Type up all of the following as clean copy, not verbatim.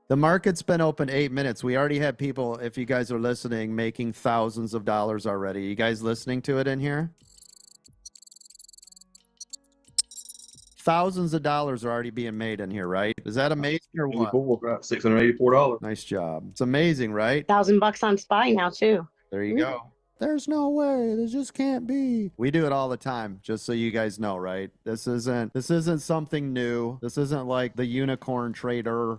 The market's been open 8 minutes. We already have people, if you guys are listening, making thousands of dollars already. You guys listening to it in here? Thousands of dollars are already being made in here, right? Is that amazing or what? $684. Nice job. It's amazing, right? $1,000 on SPY now too. There you go. There's no way. There just can't be. We do it all the time, just so you guys know, right? This isn't something new. This isn't like the unicorn trader,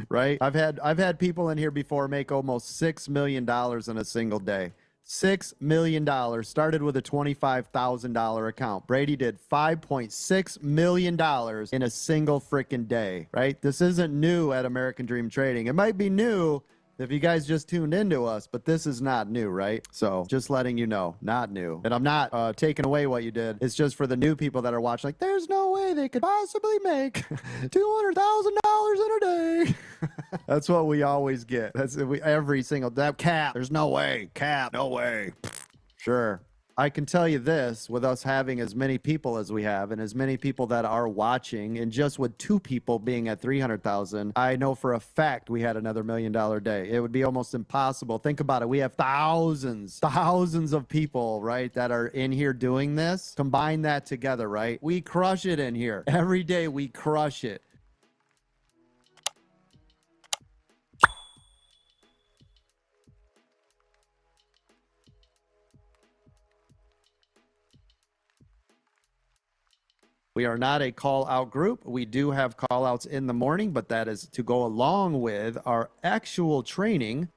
right? I've had people in here before make almost $6 million in a single day. $6 million. Started with a $25,000 account. Brady did $5.6 million in a single freaking day, right? This isn't new at American Dream Trading. It might be new if you guys just tuned into us, but this is not new, right? So just letting you know, not new. And I'm not taking away what you did. It's just for the new people that are watching, like, there's no way they could possibly make $200,000 in a day. That's what we always get. That's every single, that cap, there's no way. Cap, no way. Sure. I can tell you this, with us having as many people as we have and as many people that are watching, and just with 2 people being at 300,000, I know for a fact we had another $1 million day. It would be almost impossible. Think about it. We have thousands of people, right, that are in here doing this. Combine that together, right? We crush it in here. Every day we crush it. We are not a call out group. We do have call outs in the morning, but that is to go along with our actual training.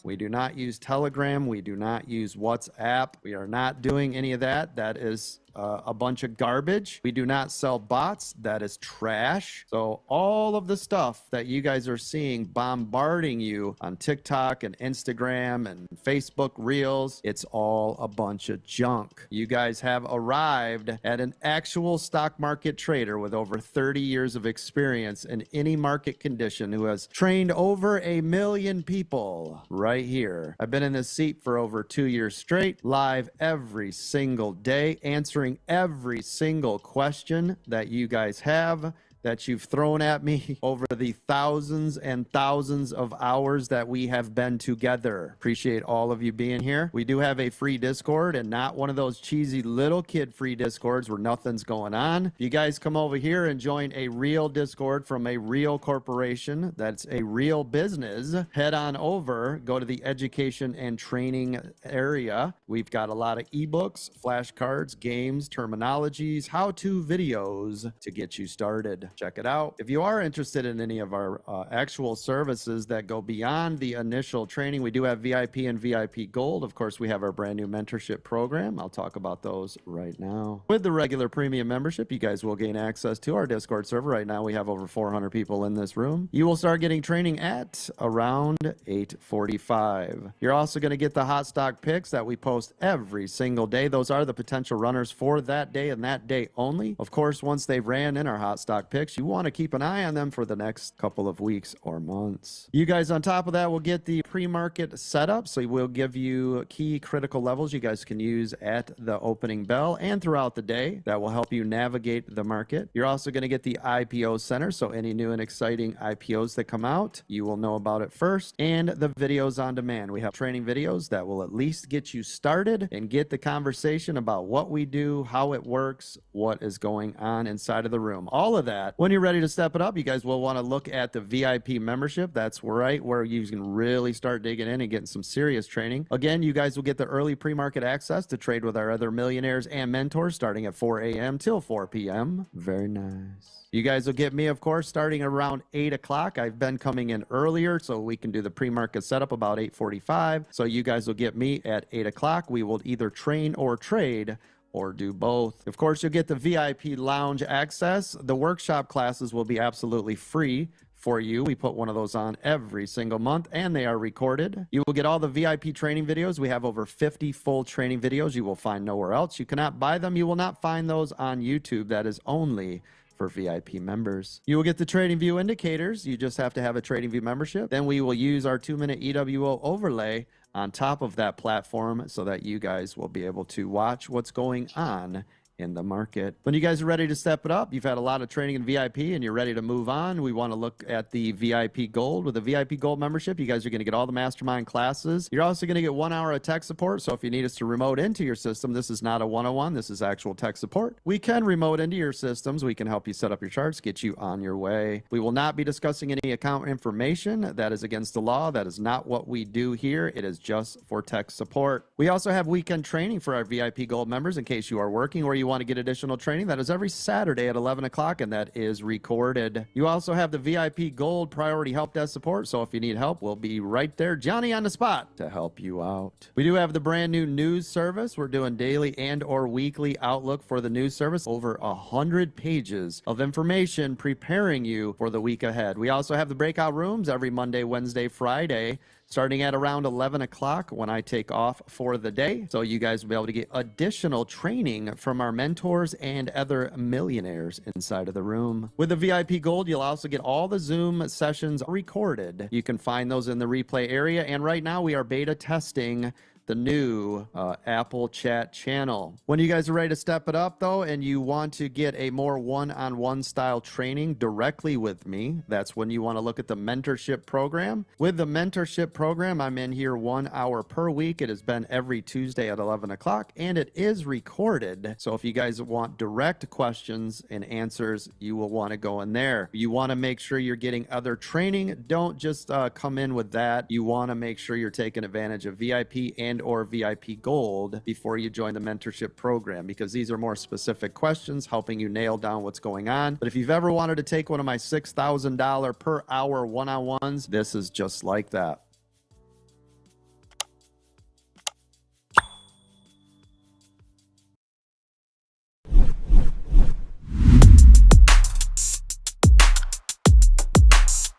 We do not use Telegram. We do not use WhatsApp. We are not doing any of that. That is a bunch of garbage. We do not sell bots. That is trash. So all of the stuff that you guys are seeing bombarding you on TikTok and Instagram and Facebook Reels, it's all a bunch of junk. You guys have arrived at an actual stock market trader with over 30 years of experience in any market condition who has trained over 1 million people right here. I've been in this seat for over 2 years straight, live every single day, answering every single question that you guys have, that you've thrown at me over the thousands and thousands of hours that we have been together. Appreciate all of you being here. We do have a free Discord, and not one of those cheesy little kid free Discords where nothing's going on. You guys come over here and join a real Discord from a real corporation that's a real business. Head on over, go to the education and training area. We've got a lot of ebooks, flashcards, games, terminologies, how-to videos to get you started. Check it out. If you are interested in any of our actual services that go beyond the initial training, we do have VIP and VIP Gold. Of course, we have our brand new mentorship program. I'll talk about those right now. With the regular premium membership, you guys will gain access to our Discord server. Right now, we have over 400 people in this room. You will start getting training at around 8:45. You're also going to get the hot stock picks that we post every single day. Those are the potential runners for that day and that day only. Of course, once they've ran in our hot stock picks, you want to keep an eye on them for the next couple of weeks or months. You guys on top of that will get the pre-market setup, so we'll give you key critical levels you guys can use at the opening bell and throughout the day that will help you navigate the market. You're also going to get the IPO center, so any new and exciting IPOs that come out, you will know about it first, and the videos on demand. We have training videos that will at least get you started and get the conversation about what we do, how it works, what is going on inside of the room. All of that. When you're ready to step it up, you guys will want to look at the VIP membership. That's right where you can really start digging in and getting some serious training. Again, you guys will get the early pre-market access to trade with our other millionaires and mentors starting at 4 a.m. till 4 p.m. Very nice. You guys will get me, of course, starting around 8 o'clock. I've been coming in earlier so we can do the pre-market setup about 8:45. So you guys will get me at 8 o'clock. We will either train or trade or do both. Of course, you'll get the VIP lounge access. The workshop classes will be absolutely free for you. We put one of those on every single month, and they are recorded. You will get all the VIP training videos. We have over 50 full training videos you will find nowhere else. You cannot buy them. You will not find those on YouTube. That is only for VIP members. You will get the TradingView indicators. You just have to have a TradingView membership. Then we will use our 2-minute EWO overlay on top of that platform so that you guys will be able to watch what's going on in the market. When you guys are ready to step it up, you've had a lot of training in VIP and you're ready to move on, we want to look at the VIP Gold. With the VIP Gold membership, you guys are going to get all the mastermind classes. You're also going to get 1 hour of tech support. So if you need us to remote into your system, this is not a 101. This is actual tech support. We can remote into your systems. We can help you set up your charts, get you on your way. We will not be discussing any account information. That is against the law. That is not what we do here. It is just for tech support. We also have weekend training for our VIP Gold members in case you are working or you want to get additional training. That is every Saturday at 11 o'clock, and that is recorded. You also have the VIP Gold Priority Help Desk support, so if you need help, we'll be right there, Johnny on the spot, to help you out. We do have the brand new news service. We're doing daily and or weekly outlook for the news service. Over 100 pages of information preparing you for the week ahead. We also have the breakout rooms every Monday, Wednesday, Friday, starting at around 11 o'clock when I take off for the day. So you guys will be able to get additional training from our mentors and other millionaires inside of the room. With the VIP Gold, you'll also get all the Zoom sessions recorded. You can find those in the replay area. And right now we are beta testing the new Apple Chat channel. When you guys are ready to step it up though, and you want to get a more one-on-one style training directly with me, that's when you want to look at the mentorship program. With the mentorship program, I'm in here 1 hour per week. It has been every Tuesday at 11 o'clock, and it is recorded. So if you guys want direct questions and answers, you will want to go in there. You want to make sure you're getting other training. Don't just come in with that. You want to make sure you're taking advantage of VIP and or VIP Gold before you join the mentorship program, because these are more specific questions helping you nail down what's going on. But if you've ever wanted to take one of my $6,000 per hour one-on-ones, this is just like that.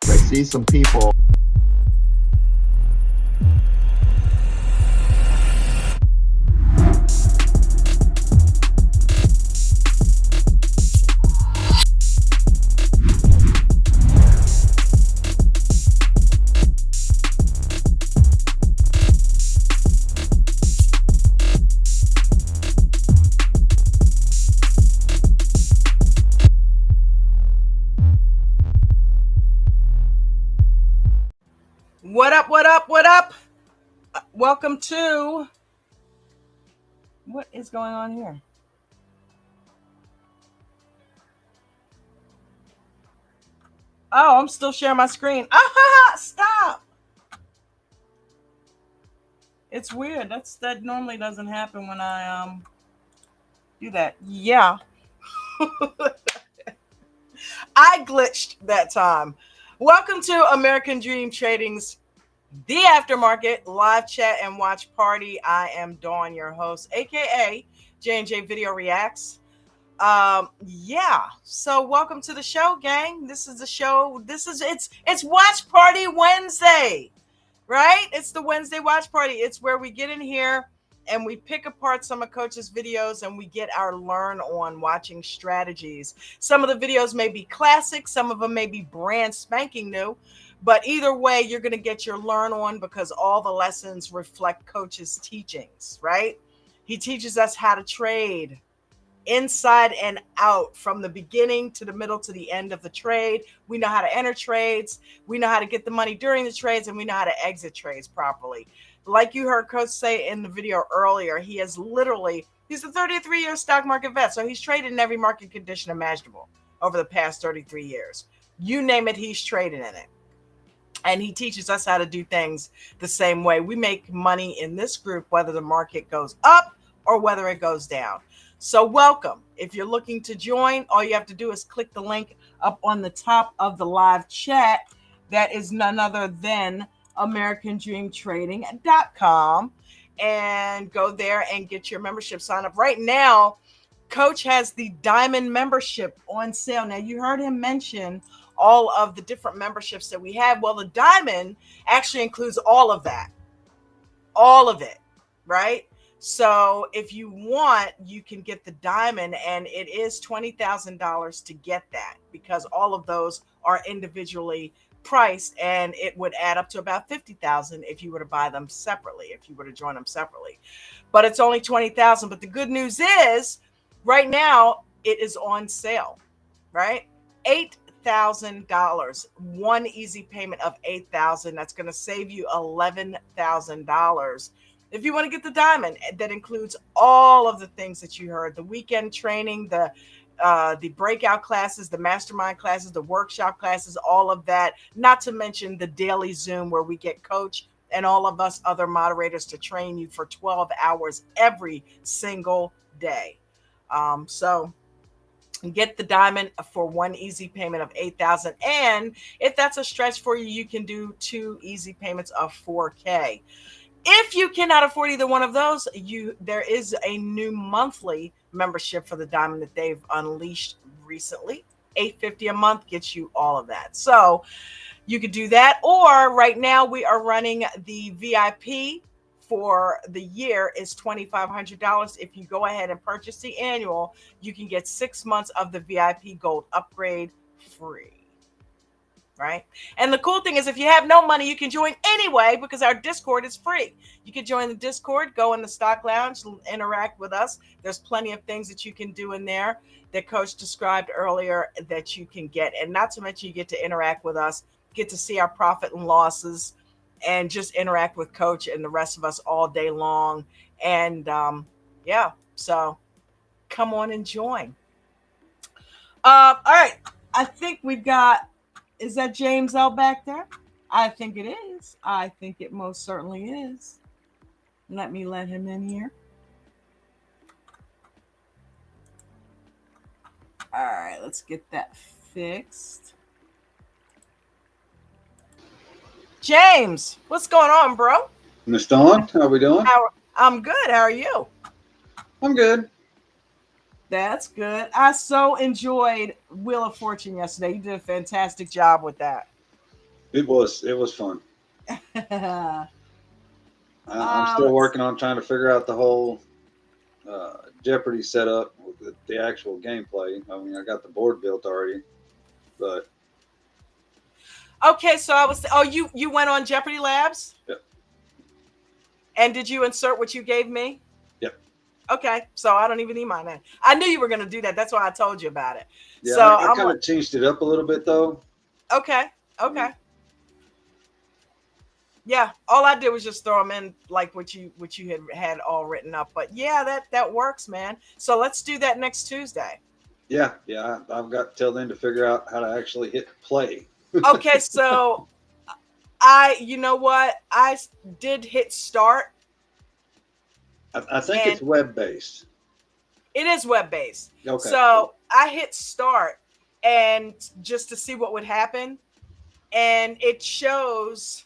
I see some people. What up, what up, what up? Welcome to... What is going on here? Oh, I'm still sharing my screen. Ah, stop. It's weird. That normally doesn't happen when I do that. Yeah. I glitched that time. Welcome to American Dream Trading's The Aftermarket live chat and watch party. I am Dawn, your host, aka J&J Video Reacts. Yeah. So welcome to the show, gang. This is the show. It's Watch Party Wednesday, right? It's the Wednesday Watch Party. It's where we get in here and we pick apart some of Coach's videos and we get our learn on watching strategies. Some of the videos may be classic, some of them may be brand spanking new, but either way, you're going to get your learn on because all the lessons reflect Coach's teachings, right? He teaches us how to trade inside and out, from the beginning to the middle to the end of the trade. We know how to enter trades, we know how to get the money during the trades, and we know how to exit trades properly. Like you heard Coach say in the video earlier, he's a 33-year stock market vet. So he's traded in every market condition imaginable over the past 33 years. You name it, he's traded in it. And he teaches us how to do things the same way. We make money in this group, whether the market goes up or whether it goes down. So welcome. If you're looking to join, all you have to do is click the link up on the top of the live chat. That is none other than AmericanDreamTrading.com, and go there and get your membership sign up. Right now, Coach has the Diamond membership on sale. Now, you heard him mention all of the different memberships that we have. Well, the Diamond actually includes all of that, all of it, right? So if you want, you can get the Diamond, and it is $20,000 to get that, because all of those are individually priced, and it would add up to about $50,000 if you were to buy them separately, if you were to join them separately. But it's only $20,000. But the good news is, right now it is on sale, right? $8,000, one easy payment of $8,000. That's going to save you $11,000. If you want to get the Diamond, that includes all of the things that you heard: the weekend training, the breakout classes, the mastermind classes, the workshop classes, all of that, not to mention the daily Zoom where we get Coach and all of us other moderators to train you for 12 hours every single day. So get the Diamond for one easy payment of $8,000. And if that's a stretch for you, you can do 2 easy payments of $4K. If you cannot afford either one of those, there is a new monthly membership for the Diamond that they've unleashed recently. $8.50 a month gets you all of that. So You could do that. Or right now we are running the VIP for the year is $2,500. If you go ahead and purchase the annual, you can get 6 months of the VIP gold upgrade free. Right. And the cool thing is, if you have no money, you can join anyway because our Discord is free. You can join the Discord, go in the stock lounge, interact with us. There's plenty of things that you can do in there that Coach described earlier that you can get. And not to mention, you get to interact with us, get to see our profit and losses, and just interact with Coach and the rest of us all day long. And yeah, so come on and join. All right. I think we've got. Is that James L back there? I think it is. I think it most certainly is. Let me let him in here. All right, let's get that fixed. James, what's going on, bro? Miss Dawn, how we doing? I'm good. How are you? I'm good. That's good. I so enjoyed Wheel of Fortune yesterday. You did a fantastic job with that. It was fun. I'm still working on trying to figure out the whole Jeopardy setup with the actual gameplay. I mean, I got the board built already, but okay. So you went on Jeopardy Labs? Yep. And did you insert what you gave me? Yep. Okay, so I don't even need mine then. I knew you were going to do that. That's why I told you about it. Yeah, so I kind of changed it up a little bit though. Okay. Yeah, all I did was just throw them in like what you had all written up. But yeah, that works, man. So let's do that next Tuesday. Yeah, I've got till then to figure out how to actually hit play. Okay, so you know what? I did hit start. I think it's web-based. It is web-based. Okay. So I hit start and just to see what would happen. And it shows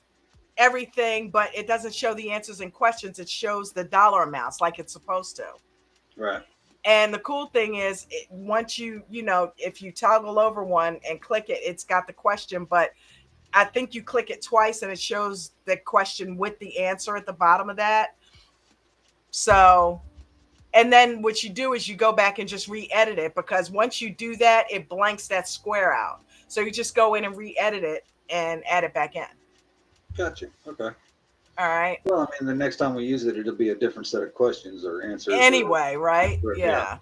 everything, but it doesn't show the answers and questions. It shows the dollar amounts like it's supposed to. Right. And the cool thing is once if you toggle over one and click it, it's got the question, but I think you click it twice and it shows the question with the answer at the bottom of that. So, and then what you do is you go back and just re-edit it because once you do that, it blanks that square out. So you just go in and re-edit it and add it back in. Gotcha. Okay. All right. Well, I mean, the next time we use it, it'll be a different set of questions or answers. Anyway, right? Yeah.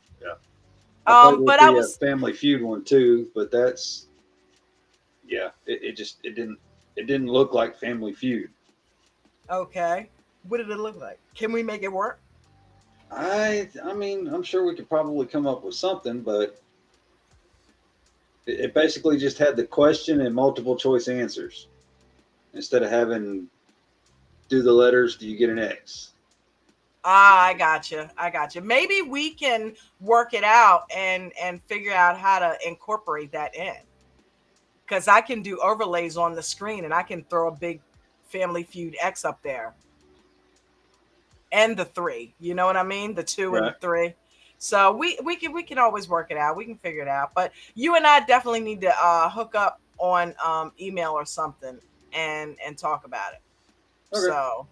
But I was Family Feud one too, but that's it didn't look like Family Feud. okay. What did it look like? Can we make it work? I mean, I'm sure we could probably come up with something, but it basically just had the question and multiple choice answers. Instead of having do the letters, do you get an X? I gotcha. Maybe we can work it out and figure out how to incorporate that in. Because I can do overlays on the screen and I can throw a big Family Feud X up there. And the 3. You know what I mean? The 2 and the 3. So we can always work it out. We can figure it out. But you and I definitely need to hook up on email or something and talk about it. Okay. So,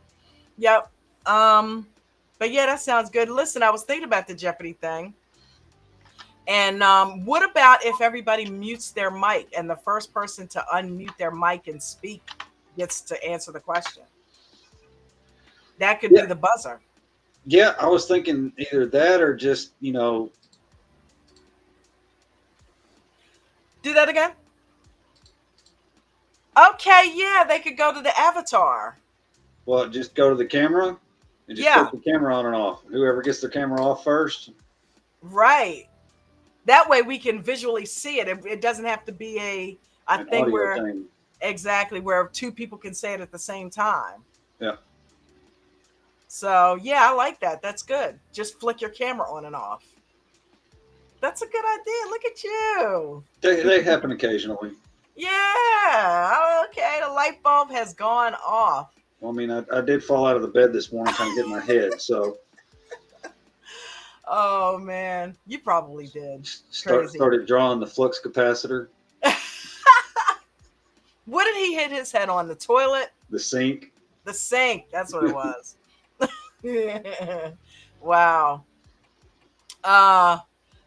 yep. But yeah, that sounds good. Listen, I was thinking about the Jeopardy thing. And what about if everybody mutes their mic and the first person to unmute their mic and speak gets to answer the question? That could be the buzzer. Yeah, I was thinking either that or just, Do that again? Okay, yeah, they could go to the avatar. Well, just go to the camera and just put the camera on and off. Whoever gets their camera off first. Right. That way we can visually see it. It doesn't have to be a thing where exactly where 2 people can say it at the same time. Yeah. So yeah, I like that. That's good. Just flick your camera on and off. That's a good idea. Look at you. They happen occasionally. Yeah. Okay. The light bulb has gone off. Well, I mean, I did fall out of the bed this morning trying to hit my head. So. Oh man, you probably did. Started drawing the flux capacitor. What did he hit his head on? The toilet? The sink. The sink. That's what it was. Wow.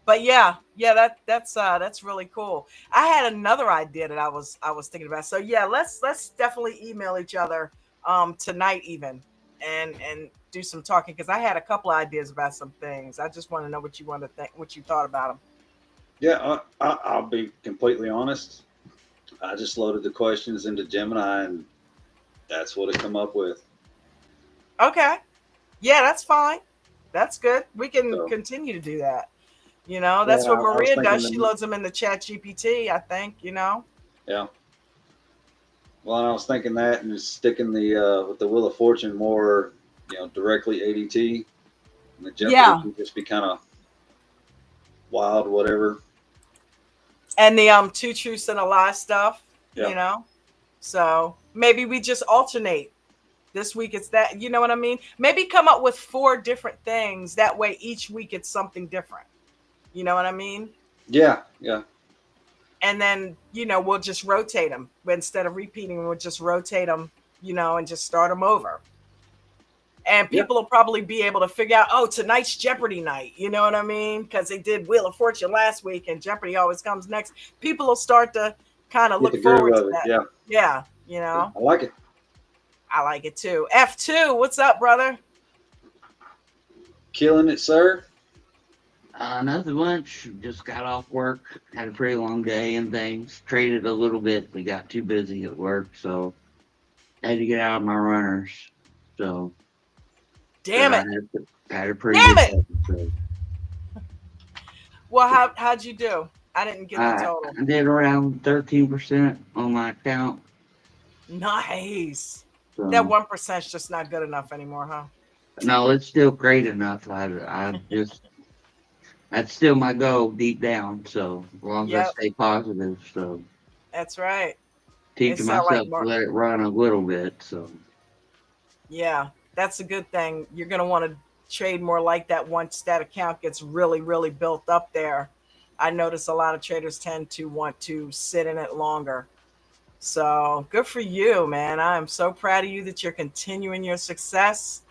But that's really cool. I had another idea that I was thinking about. So yeah, let's definitely email each other tonight even and do some talking, because I had a couple of ideas about some things. I just want to know what you want to think, what you thought about them. Yeah, I'll be completely honest. I just loaded the questions into Gemini, and that's what it come up with. Okay. Yeah, that's fine. That's good. We can So, continue to do that. You know, that's what I was Maria thinking does. She loads them in the Chat GPT, I think, you know. Yeah. Well, and I was thinking that, and just sticking the with the Wheel of Fortune more, directly ADT, and the Jeopardy Yeah. can just be kind of wild, whatever. And the two truths and a lie stuff, Yeah. you know. So maybe we just alternate. This week it's that, you know what I mean? Maybe come up with 4 different things. That way each week it's something different. You know what I mean? Yeah, yeah. And then, we'll just rotate them. Instead of repeating, we'll just rotate them, and just start them over. And people will probably be able to figure out, oh, tonight's Jeopardy night. You know what I mean? Because they did Wheel of Fortune last week and Jeopardy always comes next. People will start to kind of Get look the groove forward to of it. that. Yeah. Yeah, I like it. I like it too. F2, what's up, brother? Killing it, sir. Nothing much. Just got off work. Had a pretty long day and things. Traded a little bit. We got too busy at work, so had to get out of my runners. So Damn it. Had a pretty Damn good it. episode. Well, how'd you do? I didn't get the total. I did around 13% on my account. Nice. So, That 1% is just not good enough anymore, huh? no, it's still great enough. I just that's still my goal deep down. So as long as I stay positive, so That's right. teaching myself to let it run a little bit. So yeah, that's a good thing. You're gonna want to trade more like that once that account gets really, really built up there. I notice a lot of traders tend to want to sit in it longer. So good for you, man. I am so proud of you that you're continuing your success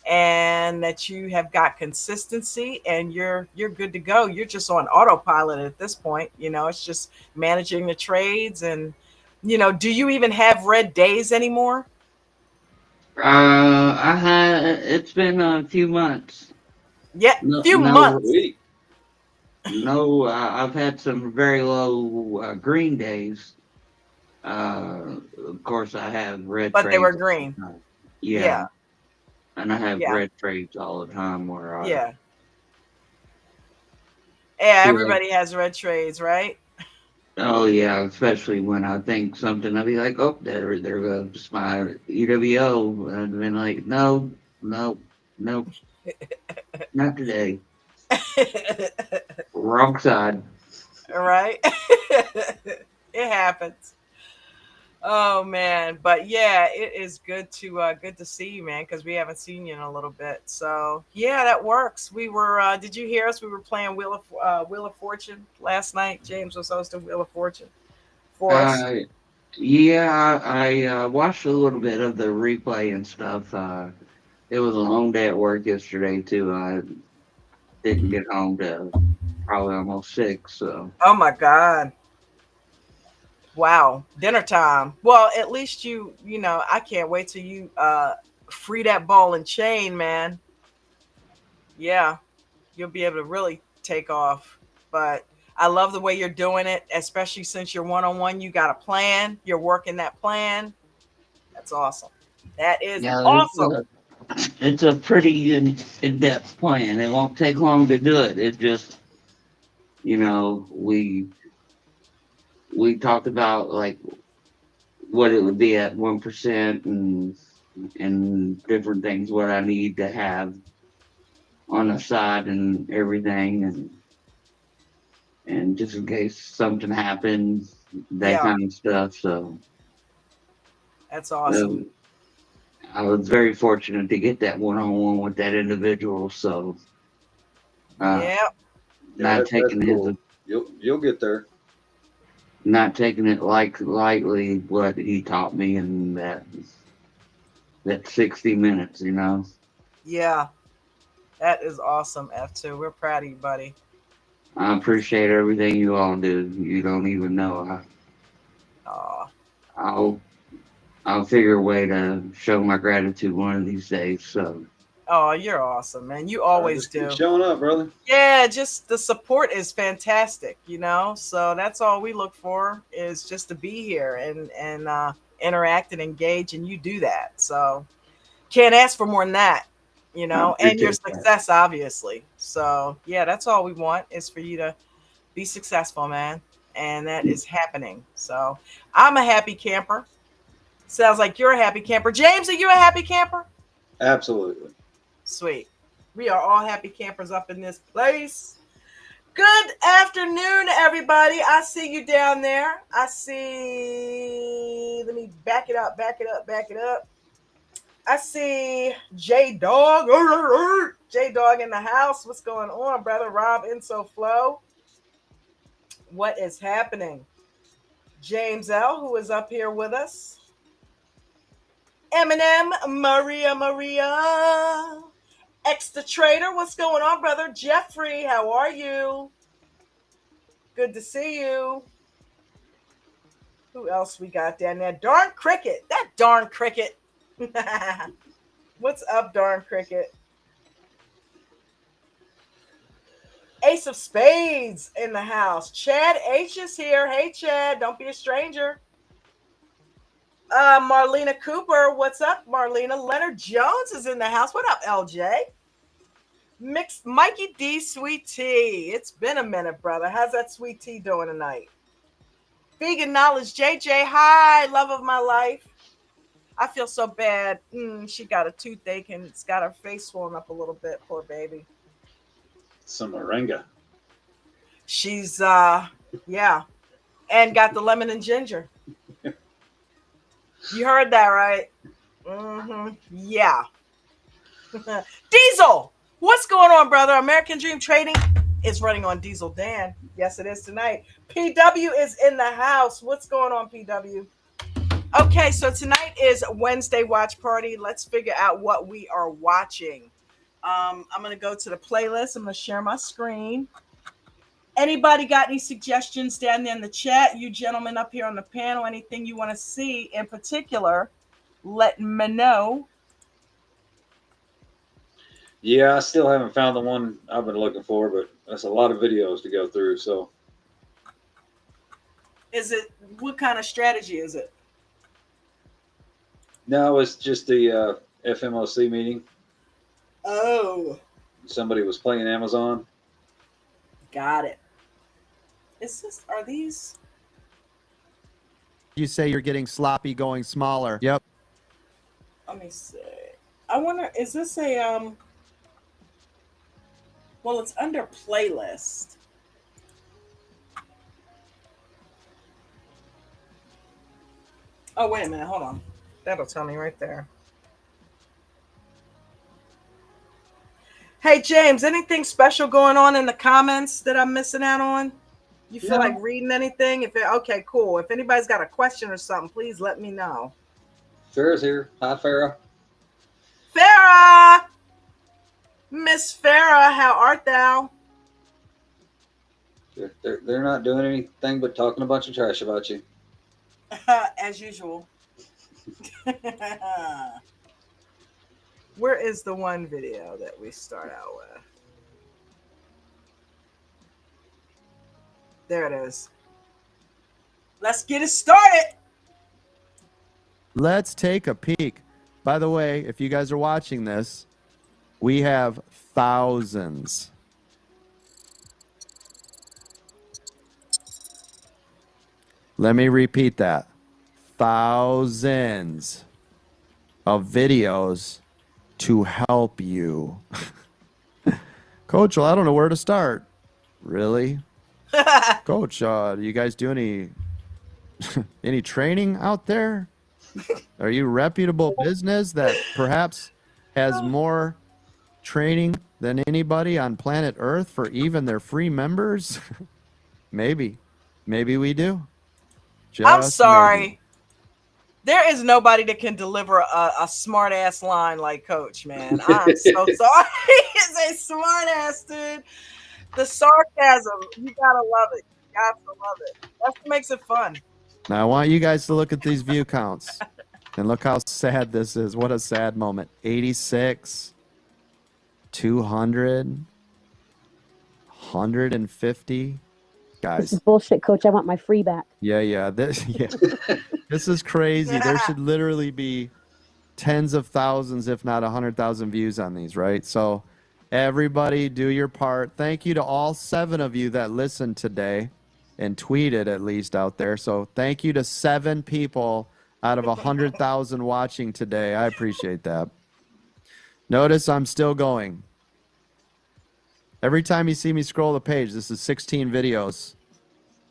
and that you have got consistency and you're good to go. You're just on autopilot at this point. It's just managing the trades and do you even have red days anymore? it's been a few months. Yeah, few months. No, I've had some very low green days. Of course, I have red. But they were green. Yeah. And I have red trades all the time where Yeah, everybody has red trades, right? Oh yeah, especially when I think something, I'll be like, oh, there goes my EWO. And I've been like, no, not today. Wrong side. Right? It happens. Oh man, but yeah, it is good to see you, man, because we haven't seen you in a little bit. So yeah, that works. We were did you hear us? We were playing Wheel of Fortune last night. James was hosting Wheel of Fortune for us. Yeah, I watched a little bit of the replay and stuff. It was a long day at work yesterday too. I didn't get home till probably almost 6. So. Oh my God. Wow, dinner time. Well, at least I can't wait till you free that ball and chain, man. Yeah, you'll be able to really take off. But I love the way you're doing it, especially since you're one-on-one. You got a plan. You're working that plan. That's awesome. That is awesome. It's a pretty in-depth plan. It won't take long to do it. It just, we talked about like what it would be at 1% and different things, what I need to have on the side and everything, and just in case something happens, that kind of stuff. So that's awesome. I was very fortunate to get that one-on-one with that individual. So not taking cool. You'll get there. not taking it lightly what he taught me in that 60 minutes, you know. Yeah, that is awesome, F2. We're proud of you, buddy. I appreciate everything you all do. You don't even know. Aw. I'll figure a way to show my gratitude one of these days. So Oh, you're awesome, man. You always Just keep do. showing up, brother. Yeah, just the support is fantastic, you know. So that's all we look for is just to be here and interact and engage, and you do that. So can't ask for more than that, you know, and your appreciate that. success, obviously. So yeah, that's all we want is for you to be successful, man, and that is happening. So I'm a happy camper. Sounds like you're a happy camper. James, are you a happy camper? Absolutely. Sweet. We are all happy campers up in this place. Good afternoon, everybody. I see you down there. I see. Let me back it up. I see J Dog. J Dog in the house. What's going on, brother? Rob Inso Flow. What is happening? James L, who is up here with us. Eminem, Maria. X the Trader, what's going on, brother? Jeffrey, how are you? Good to see you. Who else we got down there? Darn Cricket. That darn Cricket. What's up, darn Cricket? Ace of Spades in the house. Chad H is here. Hey, Chad, don't be a stranger. Marlena Cooper, what's up, Marlena? Leonard Jones is in the house. What up, LJ? Mixed Mikey D Sweet Tea. It's been a minute, brother. How's that sweet tea doing tonight? Vegan Knowledge JJ. Hi, love of my life. I feel so bad. She got a toothache and it's got her face swollen up a little bit. Poor baby. Some moringa. She's yeah. And got the lemon and ginger. You heard that, right? Yeah. Diesel. What's going on, brother? American Dream Trading is running on Diesel Dan. Yes, it is tonight. PW is in the house. What's going on, PW? Okay, so tonight is Wednesday watch party. Let's figure out what we are watching. I'm going to go to the playlist. I'm going to share my screen. Anybody got any suggestions down there in the chat? You gentlemen up here on the panel, anything you want to see in particular, let me know. Yeah, I still haven't found the one I've been looking for, but that's a lot of videos to go through. So, Is it, what kind of strategy is it? no, it's just the FMOC meeting. Oh, Somebody was playing Amazon. got it. Is this, are these? You say you're getting sloppy going smaller. Yep. Let me see. I wonder, is this a, well, it's under playlist. Oh, wait a minute. Hold on. That'll tell me right there. Hey, James, anything special going on in the comments that I'm missing out on? You feel like reading anything? Okay, cool. If anybody's got a question or something, please let me know. Farrah's here. Hi, Farrah. Farrah! Miss Farrah, how art thou? They're not doing anything but talking a bunch of trash about you. As usual. Where is the one video that we start out with? There it is. Let's get it started. Let's take a peek. By the way, if you guys are watching this, we have thousands. Let me repeat that. Thousands of videos to help you. Coach, well, I don't know where to start. Really? Coach, do you guys do any training out there? Are you a reputable business that perhaps has more training than anybody on planet Earth for even their free members? Maybe we do. I'm Just sorry. maybe. There is nobody that can deliver a smart ass line like Coach, man. I'm so sorry. He's a smart ass dude. The sarcasm, you gotta love it. You got to love it. That's what makes it fun. Now I want you guys to look at these view counts and look how sad this is. What a sad moment. 86, 200, 150. This is Guys. bullshit, Coach. I want my free back. Yeah. This is crazy. There should literally be tens of thousands, if not 100,000 views on these, right? So everybody do your part. Thank you to all 7 of you that listened today and tweeted at least out there. So thank you to 7 people out of 100,000 watching today. I appreciate that. Notice I'm still going. Every time you see me scroll the page, this is 16 videos,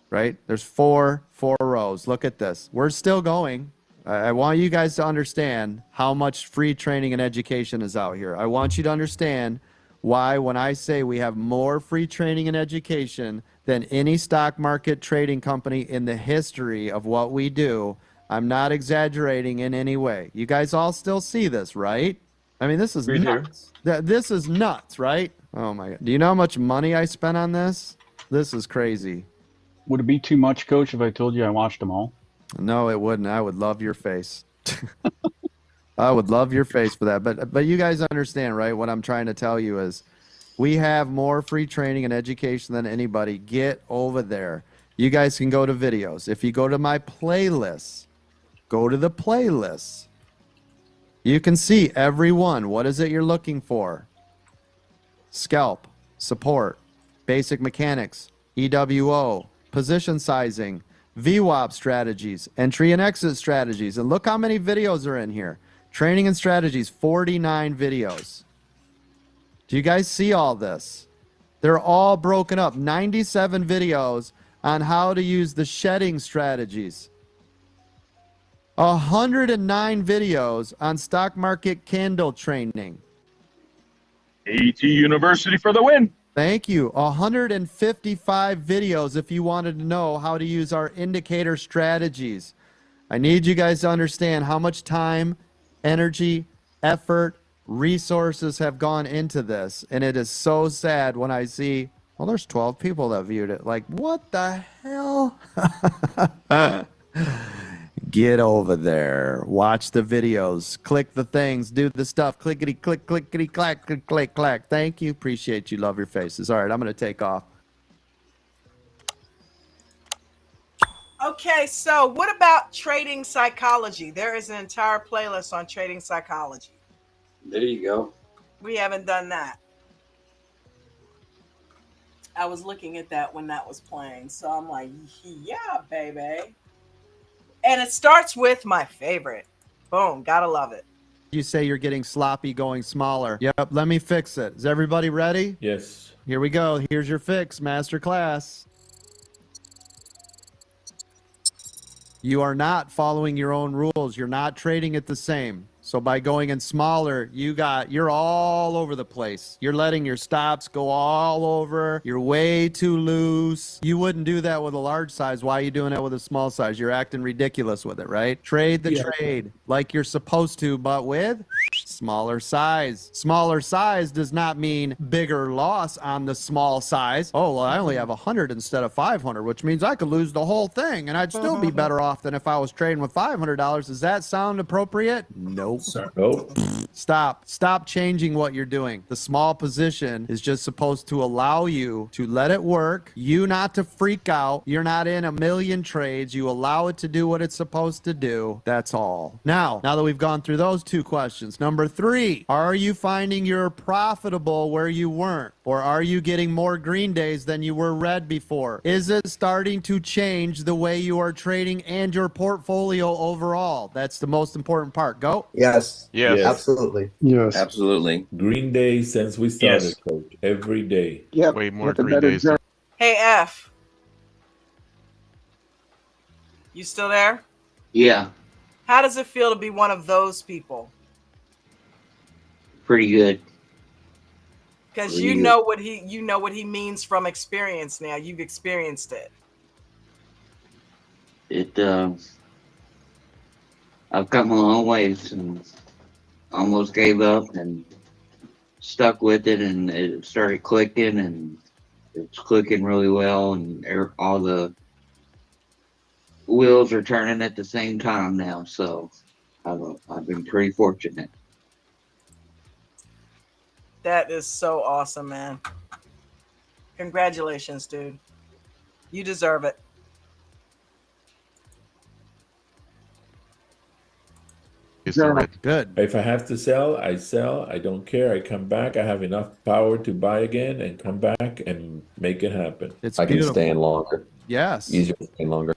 right? There's four rows. Look at this. We're still going. I want you guys to understand how much free training and education is out here. I want you to understand why when I say we have more free training and education than any stock market trading company in the history of what we do, I'm not exaggerating in any way. You guys all still see this, right? I mean, this is nuts. This is nuts, right? Oh my God. Do you know how much money I spent on this? This is crazy. Would it be too much, Coach, if I told you I watched them all? No, it wouldn't. I would love your face. I would love your face for that. But you guys understand, right? What I'm trying to tell you is we have more free training and education than anybody. Get over there. You guys can go to videos. If you go to my playlists, go to the playlists. You can see every one. What is it you're looking for? Scalp, support, basic mechanics, EWO, position sizing, VWAP strategies, entry and exit strategies. And look how many videos are in here. Training and strategies, 49 videos. Do you guys see all this? They're all broken up. 97 videos on how to use the shedding strategies. 109 videos on stock market candle training. AT University for the win. Thank you. 155 videos if you wanted to know how to use our indicator strategies. I need you guys to understand how much time, energy, effort, resources have gone into this. And it is so sad when I see, well, there's 12 people that viewed it. Like, what the hell? Get over there. Watch the videos. Click the things. Do the stuff. Clickety, click, clickety, clack, click, click, clack. Thank you. Appreciate you. Love your faces. All right, I'm going to take off. Okay, so what about trading psychology? There is an entire playlist on trading psychology. There you go. We haven't done that. I was looking at that when that was playing, so I'm like, yeah, baby. And it starts with my favorite. Boom, gotta love it. You say you're getting sloppy going smaller. Yep, let me fix it. Is everybody ready? Yes. Here we go. Here's your fix, master class. You are not following your own rules. You're not trading it the same. So by going in smaller, you're all over the place. You're letting your stops go all over. You're way too loose. You wouldn't do that with a large size. Why are you doing it with a small size? You're acting ridiculous with it, right? Trade the trade like you're supposed to, but with smaller size. Smaller size does not mean bigger loss on the small size. Oh, well, I only have 100 instead of 500, which means I could lose the whole thing and I'd still be better off than if I was trading with $500. Does that sound appropriate? Nope. Nope. Stop changing what you're doing. The small position is just supposed to allow you to let it work, you not to freak out. You're not in a million trades. You allow it to do what it's supposed to do. That's all. Now that we've gone through those 2 questions, number 3, are you finding you're profitable where you weren't? Or are you getting more green days than you were red before? Is it starting to change the way you are trading and your portfolio overall? That's the most important part. Go. Yes. Yes. Absolutely. Yes. Absolutely. Green day since we started, Yes. Coach. Every day. Yep. Way more With a green better days. journey. Hey, F. You still there? Yeah, How does it feel to be one of those people? pretty good. Because Pretty you good. know what he means from experience now. You've experienced it. it I've come a long ways and almost gave up and stuck with it, and it started clicking, and it's clicking really well, and all the wheels are turning at the same time now. So I've been pretty fortunate. That is so awesome, man. Congratulations, dude. You deserve it. Good. If I have to sell, I sell. I don't care. I come back. I have enough power to buy again and come back and make it happen. It's I can beautiful. stay in longer. Yes. Easier to stay in longer.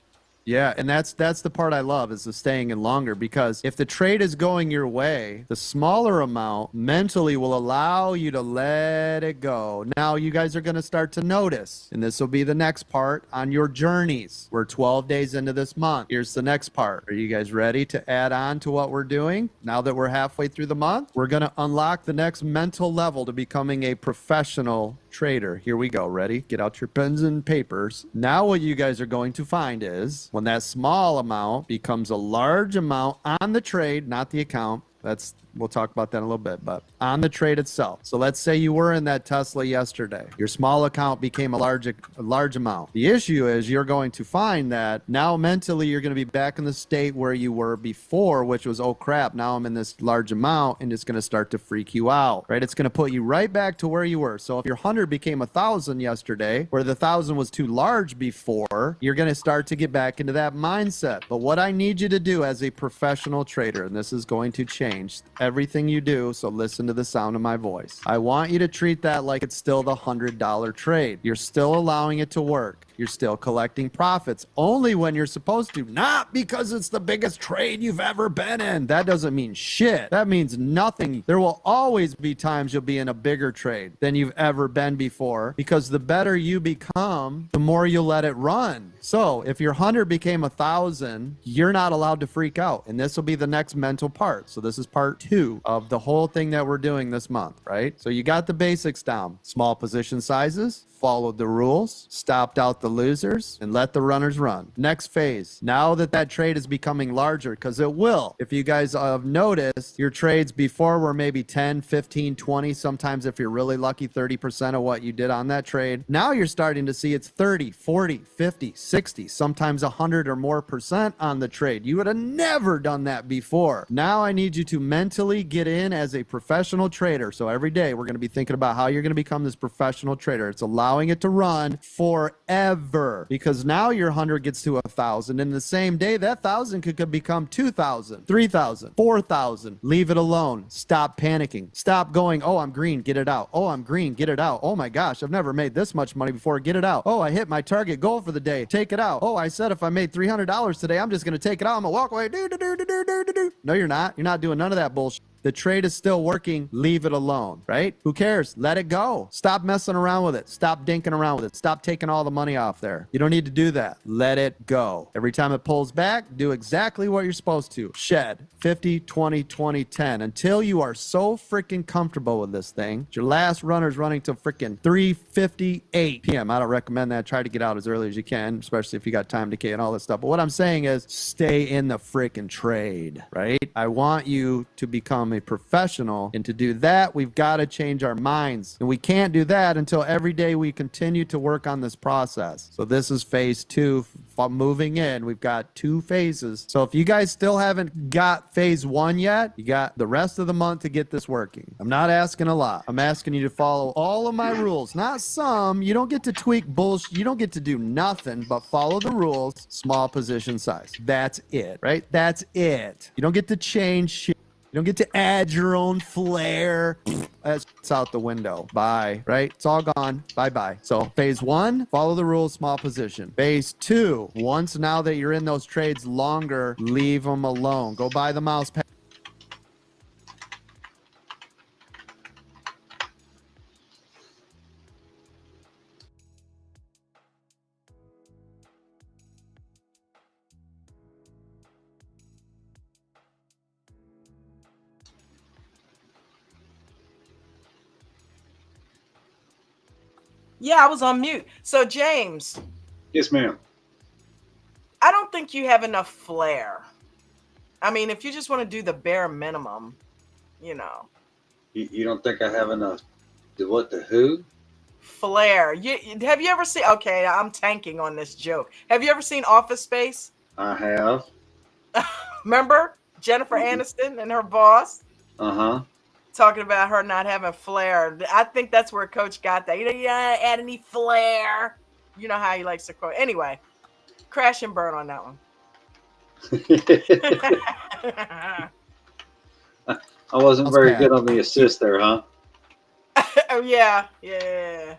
Yeah, and that's the part I love is the staying in longer, because if the trade is going your way, the smaller amount mentally will allow you to let it go. Now you guys are going to start to notice, and this will be the next part on your journeys. We're 12 days into this month. Here's the next part. Are you guys ready to add on to what we're doing? Now that we're halfway through the month, we're going to unlock the next mental level to becoming a professional trader. Here we go. Ready? Get out your pens and papers. Now what you guys are going to find is when that small amount becomes a large amount on the trade, not the account. We'll talk about that in a little bit, but on the trade itself. So let's say you were in that Tesla yesterday. Your small account became a large amount. The issue is you're going to find that now mentally you're going to be back in the state where you were before, which was, oh crap, now I'm in this large amount, and it's going to start to freak you out, right? It's going to put you right back to where you were. So if your 100 became 1,000 yesterday, where the 1,000 was too large before, you're going to start to get back into that mindset. But what I need you to do as a professional trader, and this is going to change everything you do, so listen to the sound of my voice. I want you to treat that like it's still the $100 trade. You're still allowing it to work. You're still collecting profits only when you're supposed to, not because it's the biggest trade you've ever been in. That doesn't mean shit. That means nothing. There will always be times you'll be in a bigger trade than you've ever been before, because the better you become, the more you'll let it run. So if your 100 became 1,000, you're not allowed to freak out. And this will be the next mental part. So this is part 2 of the whole thing that we're doing this month, right? So you got the basics down. Small position sizes, followed the rules, stopped out the losers, and let the runners run. Next phase. Now that trade is becoming larger, because it will. If you guys have noticed, your trades before were maybe 10, 15, 20, sometimes if you're really lucky, 30% of what you did on that trade. Now you're starting to see it's 30, 40, 50, 60, sometimes 100 or more percent on the trade. You would have never done that before. Now I need you to mentally get in as a professional trader. So every day we're going to be thinking about how you're going to become this professional trader. It's allowing it to run forever, because now your 100 gets to 1,000. In the same day, that 1,000 could become 2,000, 3,000, 4,000. Leave it alone. Stop panicking. Stop going, oh, I'm green, get it out. Oh, I'm green, get it out. Oh my gosh, I've never made this much money before, get it out. Oh, I hit my target goal for the day, take it out. Oh, I said if I made $300 today, I'm just going to take it out. I'm going to walk away. No, you're not. You're not doing none of that bullshit. The trade is still working. Leave it alone, right? Who cares? Let it go. Stop messing around with it. Stop dinking around with it. Stop taking all the money off there. You don't need to do that. Let it go. Every time it pulls back, do exactly what you're supposed to. Shed 50, 20, 20, 10 until you are so freaking comfortable with this thing. Your last runner's running till freaking 3:58 p.m. I don't recommend that. Try to get out as early as you can, especially if you got time decay and all this stuff. But what I'm saying is stay in the freaking trade, right? I want you to become a professional, and to do that we've got to change our minds, and we can't do that until every day we continue to work on this process. So this is phase 2. Moving in, we've got 2 phases. So if you guys still haven't got phase 1 yet, you got the rest of the month to get this working. I'm not asking a lot. I'm asking you to follow all of my rules, not some. You don't get to tweak bullshit. You don't get to do nothing but follow the rules. Small position size. That's it, right? That's it. You don't get to change shit. You don't get to add your own flair. That's out the window. Bye, right? It's all gone. Bye-bye. So phase 1, follow the rules, small position. Phase 2, once now that you're in those trades longer, leave them alone. Go buy the mouse pad. Yeah, I was on mute. So James, Yes, ma'am. I don't think you have enough flair. I mean, if you just want to do the bare minimum, you know. You don't think I have enough? The who? Flair. Have you ever seen? Okay, I'm tanking on this joke. Have you ever seen Office Space? I have. Remember Jennifer Aniston and her boss Uh-huh. talking about her not having flair? I think that's where Coach got that. You know, you don't add any flair. You know how he likes to quote. Anyway, crash and burn on that one. I wasn't How's very Pat? good on the assist there, huh? Oh, yeah. Your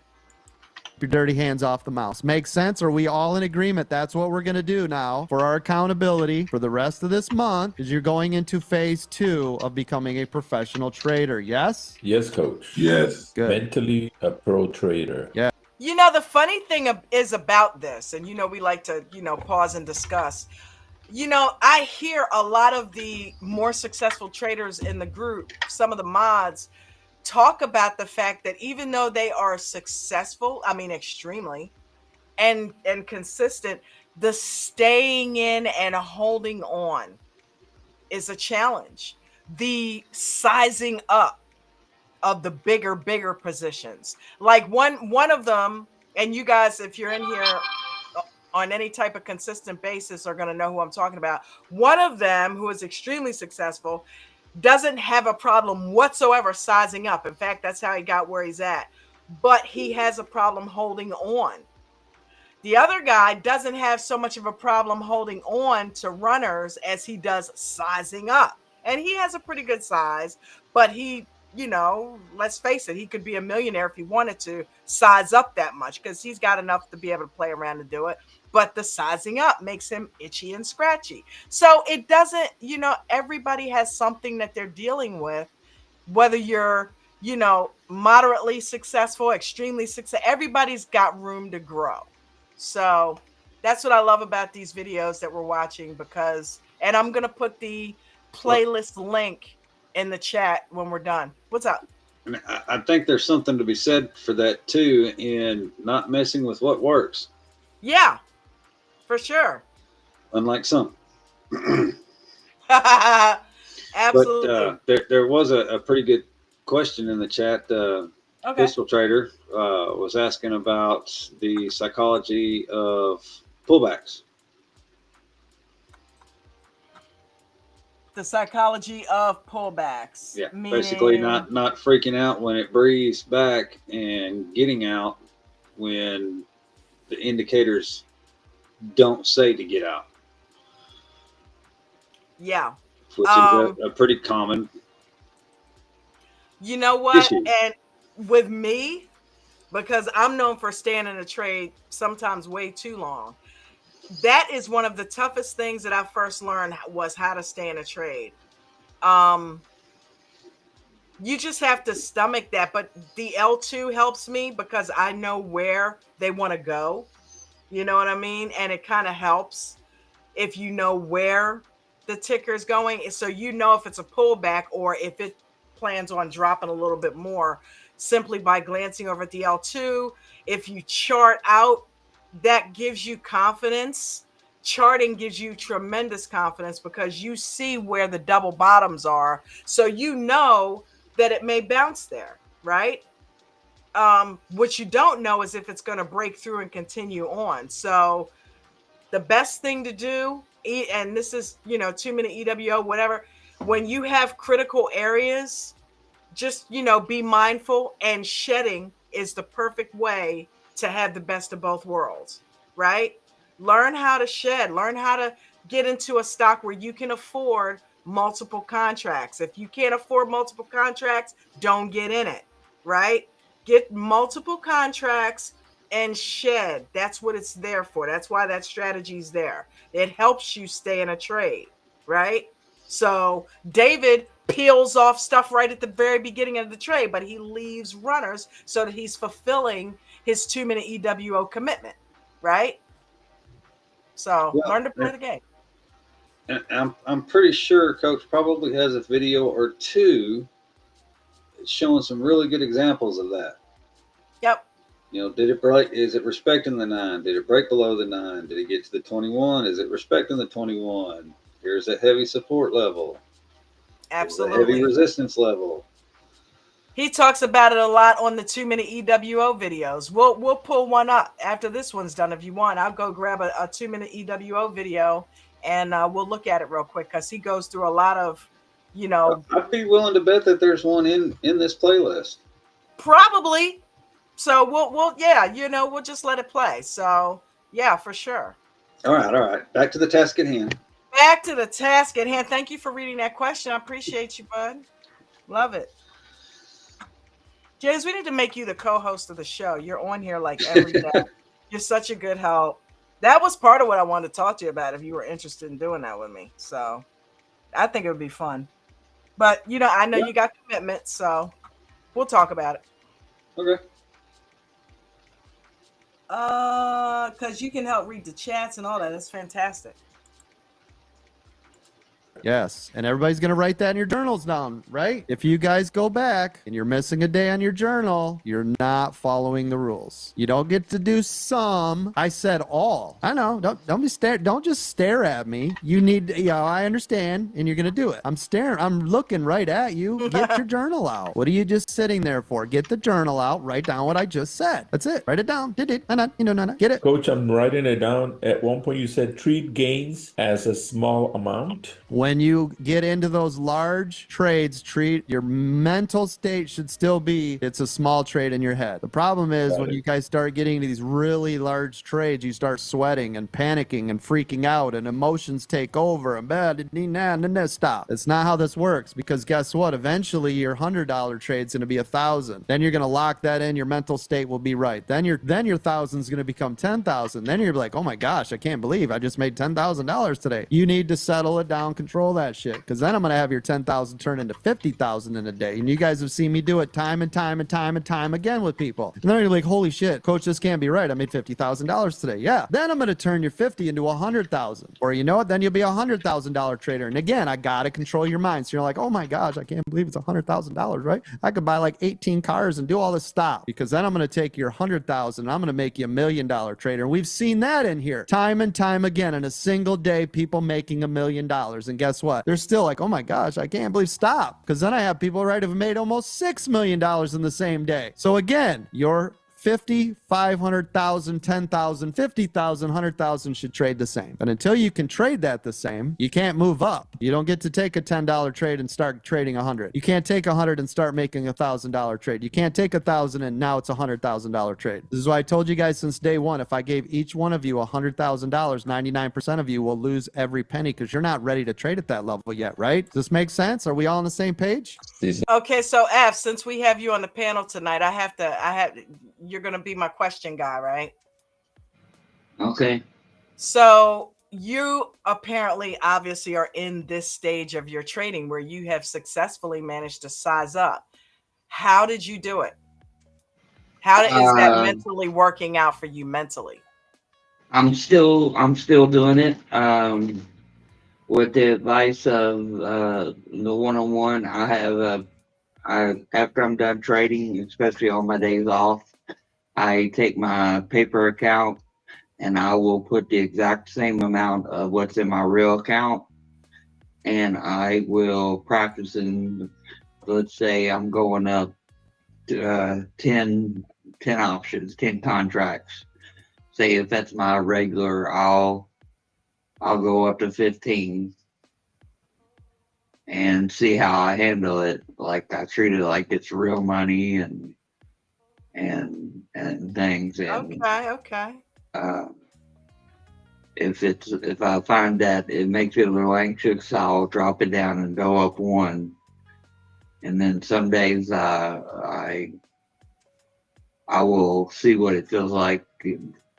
dirty hands off the mouse. Makes sense? Are we all in agreement? That's what we're going to do now for our accountability for the rest of this month is you're going into phase 2 of becoming a professional trader. Yes? Yes, coach. Yes. Good. Mentally a pro trader. Yeah. You know, the funny thing is about this, and, you know, we like to, you know, pause and discuss. You know, I hear a lot of the more successful traders in the group, some of the mods, talk about the fact that even though they are successful, I mean, extremely, and consistent, the staying in and holding on is a challenge. The sizing up of the bigger positions, like one of them, and you guys, if you're in here on any type of consistent basis, are going to know who I'm talking about. One of them, who is extremely successful, doesn't have a problem whatsoever sizing up. In fact, that's how he got where he's at. But he has a problem holding on. The other guy doesn't have so much of a problem holding on to runners as he does sizing up. And he has a pretty good size, but he, you know, let's face it, he could be a millionaire if he wanted to size up that much because he's got enough to be able to play around and do it. But the sizing up makes him itchy and scratchy. So it doesn't, you know, everybody has something that they're dealing with, whether you're, you know, moderately successful, extremely successful, everybody's got room to grow. So that's what I love about these videos that we're watching because, and I'm going to put the playlist link in the chat when we're done. What's up? And I think there's something to be said for that too, in not messing with what works. Yeah, for sure. Unlike some. Absolutely. But there was a pretty good question in the chat. Okay. Pistol Trader was asking about the psychology of pullbacks. The psychology of pullbacks. Yeah, meaning... basically not freaking out when it breathes back and getting out when the indicators don't say to get out. Yeah. Which is a pretty common. You know what? Issue. And with me, because I'm known for staying in a trade sometimes way too long, that is one of the toughest things that I first learned was how to stay in a trade. You just have to stomach that. But the L2 helps me because I know where they want to go. You know what I mean? And it kind of helps if you know where the ticker is going. So you know if it's a pullback or if it plans on dropping a little bit more simply by glancing over at the L2. If you chart out, that gives you confidence. Charting gives you tremendous confidence because you see where the double bottoms are. So you know that it may bounce there, right? What you don't know is if it's going to break through and continue on. So the best thing to do, and this is, you know, 2-minute EWO, whatever, when you have critical areas, just, you know, be mindful, and shedding is the perfect way to have the best of both worlds, right? Learn how to shed, learn how to get into a stock where you can afford multiple contracts. If you can't afford multiple contracts, don't get in it, right? Get multiple contracts and shed. That's what it's there for. That's why that strategy is there. It helps you stay in a trade, right? So David peels off stuff right at the very beginning of the trade, but he leaves runners so that he's fulfilling his 2-minute EWO commitment, right? So learn to play the game. And I'm pretty sure Coach probably has a video or two showing some really good examples of that. Yep. You know, did it break? Is it respecting the 9? Did it break below the 9? Did it get to the 21? Is it respecting the 21? Here's a heavy support level. Here's a heavy Absolutely. resistance level. He talks about it a lot on the 2-minute EWO videos. We'll pull one up after this one's done. If you want, I'll go grab a 2-minute EWO video and we'll look at it real quick because he goes through a lot of, you know, I'd be willing to bet that there's one in this playlist. probably. So we'll yeah, you know, we'll just let it play. So yeah, for sure. All right. Back to the task at hand. Back to the task at hand. Thank you for reading that question. I appreciate you, bud. Love it. James, we need to make you the co-host of the show. You're on here like every day. You're such a good help. That was part of what I wanted to talk to you about if you were interested in doing that with me. So I think it would be fun. But, you know, I know you got commitments, so we'll talk about it. Okay. Because you can help read the chats and all that. That's fantastic. Yes, and everybody's going to write that in your journals down, right? If you guys go back and you're missing a day on your journal, you're not following the rules. You don't get to do some. I said all. I know. Don't just stare at me. You need, you know, I understand, and you're going to do it. I'm staring. I'm looking right at you. Get your journal out. What are you just sitting there for? Get the journal out. Write down what I just said. That's it. Write it down. Get it. Coach, I'm writing it down. At one point, you said treat gains as a small amount. When you get into those large trades, your mental state should still be it's a small trade in your head. The problem is when you guys start getting into these really large trades, you start sweating and panicking and freaking out and emotions take over and stop. It's not how this works because guess what? Eventually your $100 trade's going to be $1,000. Then you're going to lock that in. Your mental state will be right. Then your $1,000 is going to become $10,000. Then you're like, oh my gosh, I can't believe I just made $10,000 today. You need to settle it down, control that shit, because then I'm gonna have your 10,000 turn into 50,000 in a day, and you guys have seen me do it time and time again with people. And then you're like, holy shit, coach, this can't be right. I made $50,000 today. Yeah. Then I'm gonna turn your 50 into 100,000, or you know what? Then you'll be a $100,000 trader. And again, I gotta control your mind. So you're like, oh my gosh, I can't believe it's $100,000, right? I could buy like 18 cars and do all this stuff, because then I'm gonna take your 100,000 and I'm gonna make you $1 million trader. And we've seen that in here time and time again in a single day. People making $1 million, and guess what? They're still like, oh my gosh, I can't believe stop. Because then I have people who've made almost $6 million in the same day. So again, your 50, 500,000, 10,000, 50,000, 100,000 should trade the same. But until you can trade that the same, you can't move up. You don't get to take a $10 trade and start trading 100. You can't take 100 and start making a $1,000 trade. You can't take 1,000 and now it's a $100,000 trade. This is why I told you guys since day one, if I gave each one of you $100,000, 99% of you will lose every penny because you're not ready to trade at that level yet, right? Does this make sense? Are we all on the same page? Okay, so F, since we have you on the panel tonight, you're going to be my question guy, right? Okay. So you apparently obviously are in this stage of your trading where you have successfully managed to size up. How did you do it? How is that mentally working out for you mentally? I'm still doing it. With the advice of the one-on-one, after I'm done trading, especially on my days off, I take my paper account and I will put the exact same amount of what's in my real account, and I will practice in, let's say I'm going up to 10 options, 10 contracts. Say if that's my regular, I'll go up to 15 and see how I handle it. Like I treat it like it's real money and things. And okay. If I find that it makes me a little anxious, I'll drop it down and go up one. And then some days I will see what it feels like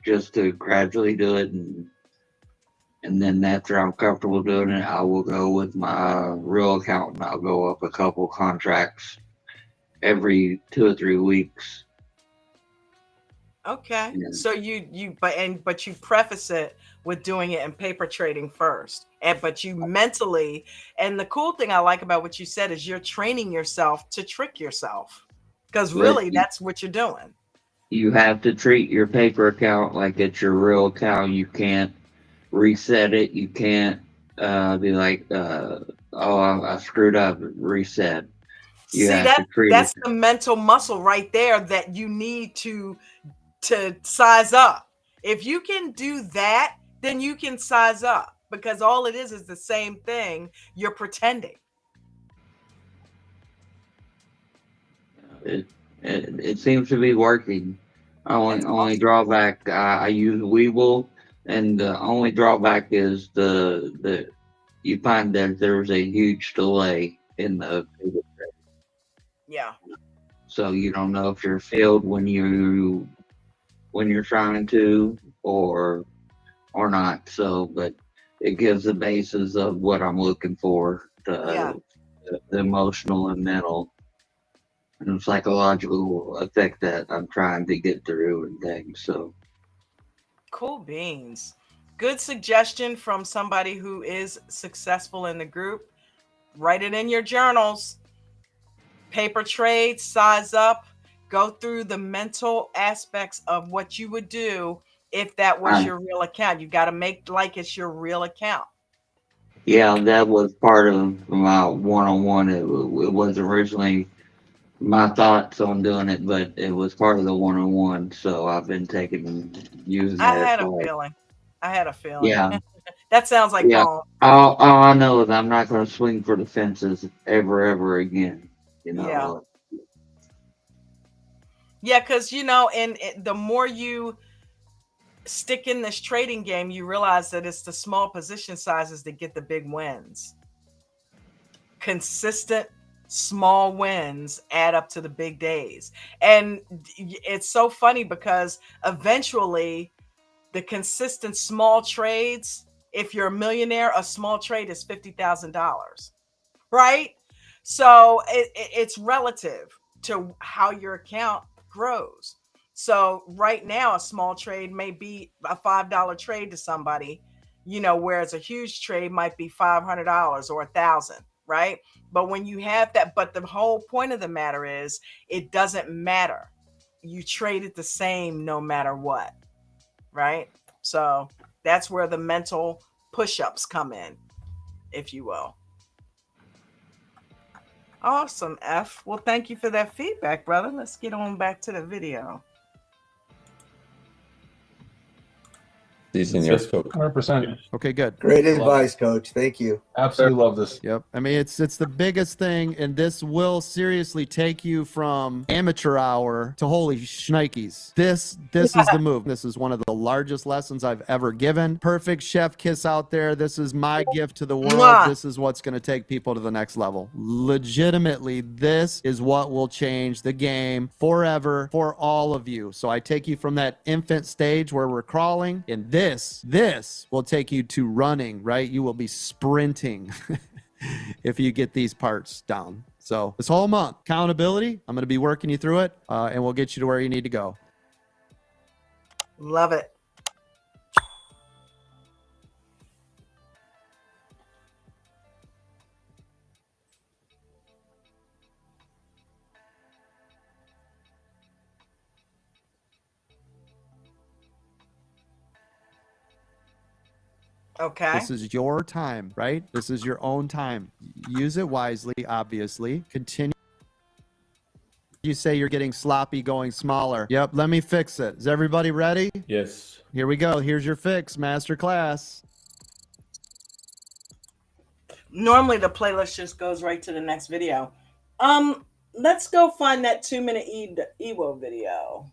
just to gradually do it, and then after I'm comfortable doing it, I will go with my real account and I'll go up a couple contracts every 2 or 3 weeks. Okay. Yeah. So but you preface it with doing it in paper trading first. But you mentally, and the cool thing I like about what you said is you're training yourself to trick yourself. Because really that's what you're doing. you have to treat your paper account like it's your real account. You can't reset it. You can't be like, oh, I screwed up, reset. You See, have to treat that's it. the mental muscle right there that you need to size up. If you can do that, then you can size up, because all it is the same thing. You're pretending. It seems to be working. Only drawback, I use Weeble, and the only drawback is the you find that there's a huge delay in the paper trail. Yeah. So you don't know if you're filled when you're trying to or not. So, but it gives the basis of what I'm looking for, the emotional and mental and psychological effect that I'm trying to get through and things. So Cool beans. Good suggestion from somebody who is successful in the group. Write it in your journals. Paper trade, size up, go through the mental aspects of what you would do if that was your real account. You got to make like it's your real account. yeah, that was part of my one-on-one. It was originally my thoughts on doing it, but it was part of the one-on-one. So I've been using I that. had a feeling. Yeah. That sounds like Yeah. home. All I know is I'm not going to swing for the fences ever again. You know. Yeah, because and the more you stick in this trading game, you realize that it's the small position sizes that get the big wins. Consistent small wins add up to the big days. And it's so funny because eventually the consistent small trades, if you're a millionaire, a small trade is $50,000, right? So it's relative to how your account grows. So right now, a small trade may be a $5 trade to somebody, whereas a huge trade might be $500 or $1,000, right? But when you have that, but the whole point of the matter is it doesn't matter. You trade it the same no matter what, right? So that's where the mental push-ups come in, if you will. Awesome, F. Well, thank you for that feedback, brother. Let's get on back to the video. Yes, 100%. Okay, good. Great advice, Coach. Thank you. Absolutely love this. Yep. I mean, it's the biggest thing, and this will seriously take you from amateur hour to holy shnikes. This is the move. This is one of the largest lessons I've ever given. Perfect chef kiss out there. This is my gift to the world. Mwah. This is what's going to take people to the next level. Legitimately, this is what will change the game forever for all of you. So I take you from that infant stage where we're crawling, and this will take you to running, right? You will be sprinting if you get these parts down. So this whole month, accountability, I'm going to be working you through it, and we'll get you to where you need to go. Love it. Okay. This is your time, right? This is your own time. Use it wisely, obviously. Continue. You say you're getting sloppy, going smaller. Yep, let me fix it. Is everybody ready? Yes. Here we go. Here's your fix, master class. Normally the playlist just goes right to the next video. Let's go find that 2-minute Ewo video.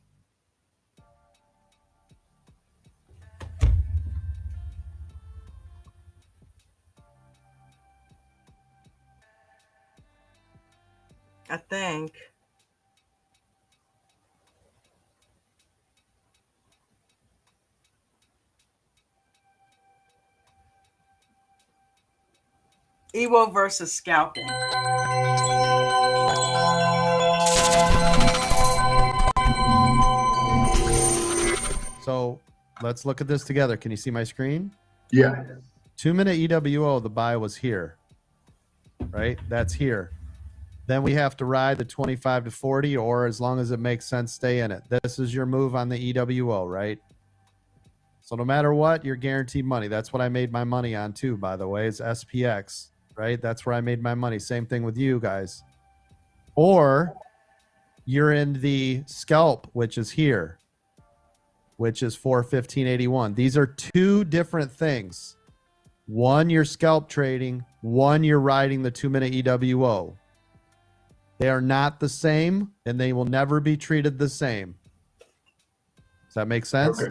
I think. Ewo versus scalping. So let's look at this together. Can you see my screen? Yeah. 2-minute EWO, the buy was here, right? That's here. then we have to ride the 25 to 40, or as long as it makes sense, stay in it. This is your move on the EWO, right? So no matter what, you're guaranteed money. That's what I made my money on too, by the way, is SPX, right? That's where I made my money. Same thing with you guys. Or you're in the scalp, which is here, which is 415.81. These are two different things. One, you're scalp trading. One, you're riding the 2-minute EWO. They are not the same, and they will never be treated the same. Does that make sense?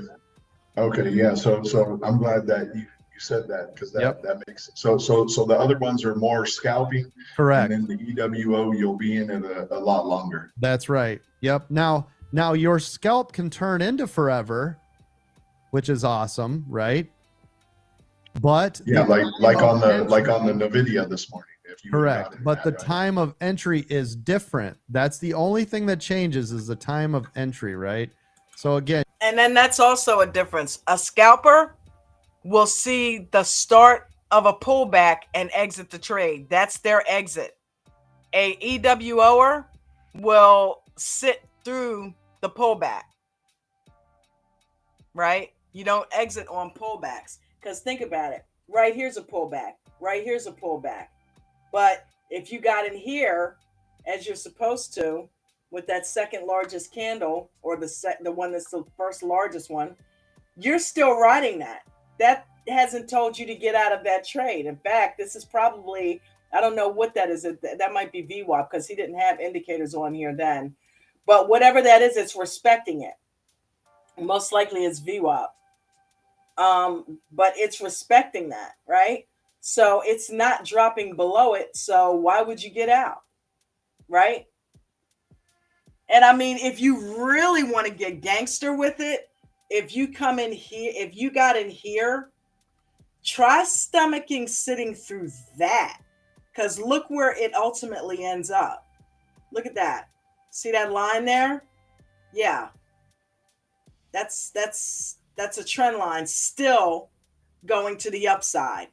Okay. Yeah. So I'm glad that you said that, because that makes sense. So the other ones are more scalping. Correct. And then the EWO, you'll be in it a lot longer. That's right. Yep. Now your scalp can turn into forever, which is awesome, right? But yeah, like on the Nvidia this morning. If you correct. But the time of entry is different. That's the only thing that changes, is the time of entry, right? So again, and then that's also a difference. A scalper will see the start of a pullback and exit the trade. That's their exit. A EWOer will sit through the pullback, right? You don't exit on pullbacks, because think about it. Right here's a pullback. Right here's a pullback. But if you got in here, as you're supposed to, with that second largest candle, or the one that's the first largest one, you're still riding that. That hasn't told you to get out of that trade. In fact, this is probably, I don't know what that is. That might be VWAP, because he didn't have indicators on here then. But whatever that is, it's respecting it. Most likely it's VWAP. But it's respecting that, right? So it's not dropping below it. So why would you get out? Right? And I mean, if you really want to get gangster with it, if you come in here, if you got in here, try stomaching sitting through that. Because look where it ultimately ends up. Look at that. See that line there? Yeah. That's a trend line still going to the upside,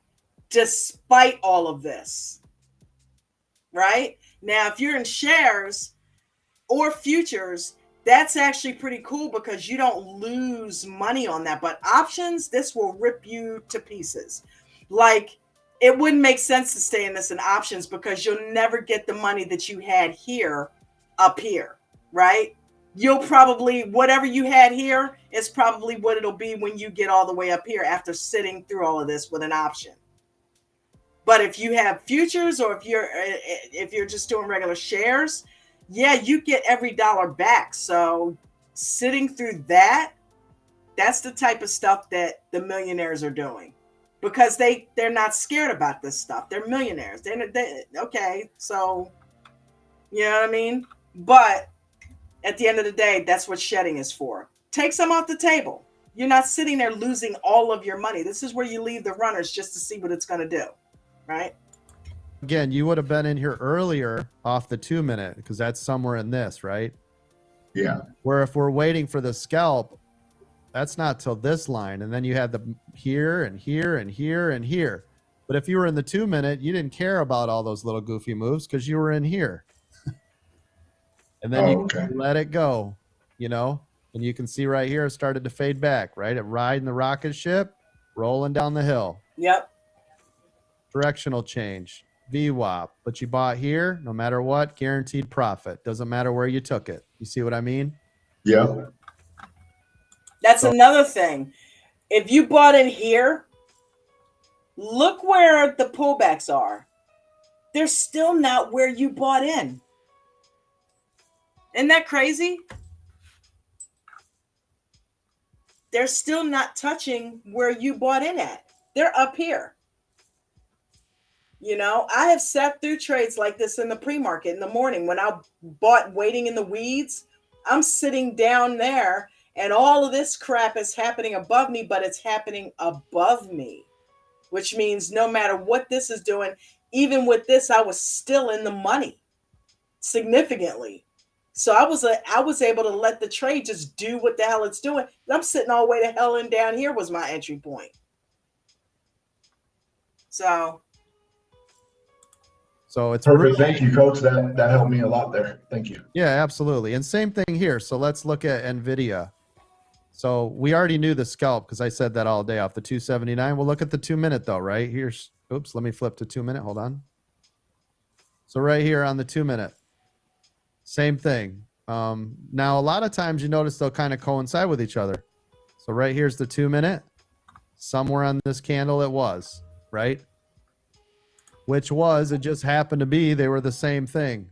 despite all of this. Right? Now, if you're in shares or futures, that's actually pretty cool, because you don't lose money on that. But options, this will rip you to pieces. Like, it wouldn't make sense to stay in this in options, because you'll never get the money that you had here up here, right? You'll probably, whatever you had here is probably what it'll be when you get all the way up here after sitting through all of this with an option. But if you have futures, or if you're just doing regular shares, yeah, you get every dollar back. So sitting through that's the type of stuff that the millionaires are doing, because they're not scared about this stuff. They're millionaires. Okay, so you know what I mean? But at the end of the day, that's what shedding is for. Take some off the table. You're not sitting there losing all of your money. This is where you leave the runners just to see what it's going to do, right? Again, you would have been in here earlier off the 2-minute, because that's somewhere in this, right? Yeah. Where if we're waiting for the scalp, that's not till this line. And then you had the here and here and here and here. But if you were in the 2-minute, you didn't care about all those little goofy moves, because you were in here. And then you let it go, and you can see right here, it started to fade back, right? It riding the rocket ship, rolling down the hill. Yep. Directional change, VWAP, but you bought here, no matter what, guaranteed profit. Doesn't matter where you took it. You see what I mean? Yeah. That's another thing. If you bought in here, look where the pullbacks are. They're still not where you bought in. Isn't that crazy? They're still not touching where you bought in at. They're up here. I have sat through trades like this in the pre-market in the morning when I bought waiting in the weeds. I'm sitting down there and all of this crap is happening above me, but it's happening above me, which means no matter what this is doing, even with this, I was still in the money significantly. So I was able to let the trade just do what the hell it's doing. I'm sitting all the way to hell, and down here was my entry point. So So it's perfect. Thank you, Coach. That helped me a lot there. Thank you. Yeah, absolutely. And same thing here. So let's look at NVIDIA. So we already knew the scalp because I said that all day off the 279. We'll look at the 2 minute though, right? Here's, oops, let me flip to 2 minute. Hold on. So right here on the 2 minute, same thing. Now, a lot of times you notice they'll kind of coincide with each other. So right here's the 2 minute. Somewhere on this candle it was, right? Which was, it just happened to be, they were the same thing.